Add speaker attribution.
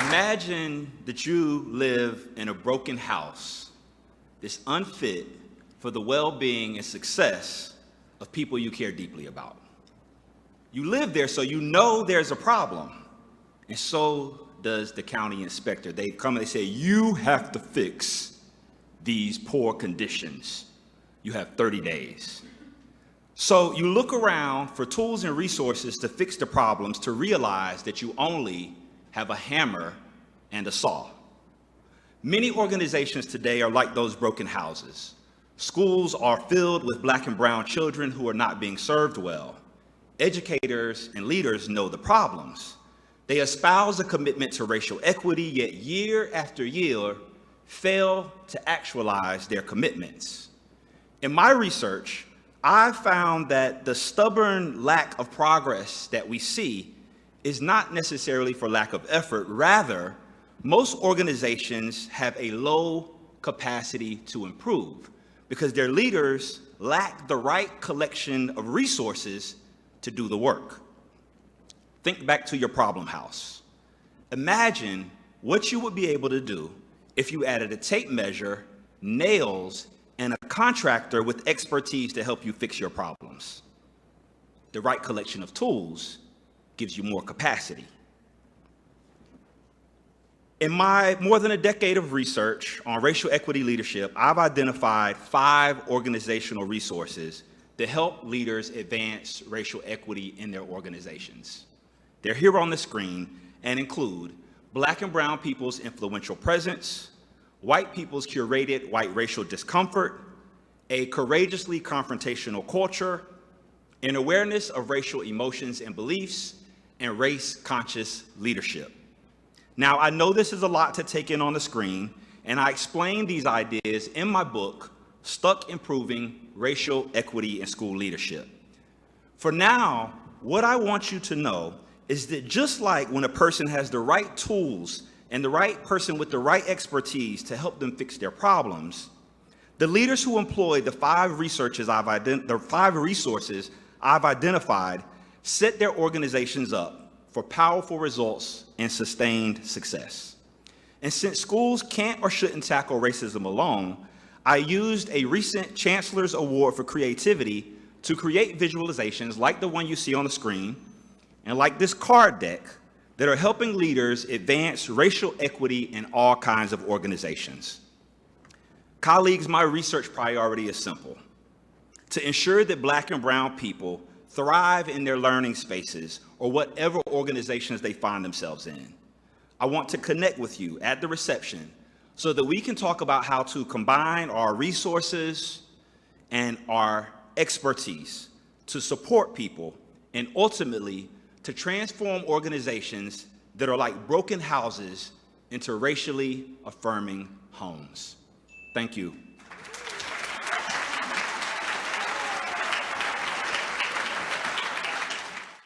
Speaker 1: Imagine that you live in a broken house that's unfit for the well-being and success of people you care deeply about. You live there, so you know there's a problem, and so does the county inspector. They come and they say, you have to fix these poor conditions. You have 30 days. So you look around for tools and resources to fix the problems to realize that you only have a hammer and a saw. Many organizations today are like those broken houses. Schools are filled with Black and brown children who are not being served well. Educators and leaders know the problems. They espouse a commitment to racial equity, yet year after year fail to actualize their commitments. In my research, I found that the stubborn lack of progress that we see is not necessarily for lack of effort. Rather, most organizations have a low capacity to improve because their leaders lack the right collection of resources to do the work. Think back to your problem house. Imagine what you would be able to do if you added a tape measure, nails, and a contractor with expertise to help you fix your problems. The right collection of tools gives you more capacity. In my more than a decade of research on racial equity leadership, I've identified 5 organizational resources that help leaders advance racial equity in their organizations. They're here on the screen and include Black and brown people's influential presence, white people's curated white racial discomfort, a courageously confrontational culture, an awareness of racial emotions and beliefs, and race-conscious leadership. Now, I know this is a lot to take in on the screen, and I explain these ideas in my book, Stuck Improving Racial Equity in School Leadership. For now, what I want you to know is that just like when a person has the right tools and the right person with the right expertise to help them fix their problems, the leaders who employ the 5 resources I've identified set their organizations up for powerful results and sustained success. And since schools can't or shouldn't tackle racism alone, I used a recent Chancellor's Award for Creativity to create visualizations like the one you see on the screen and like this card deck that are helping leaders advance racial equity in all kinds of organizations. Colleagues, my research priority is simple: to ensure that Black and brown people thrive in their learning spaces or whatever organizations they find themselves in. I want to connect with you at the reception so that we can talk about how to combine our resources and our expertise to support people and ultimately to transform organizations that are like broken houses into racially affirming homes. Thank you.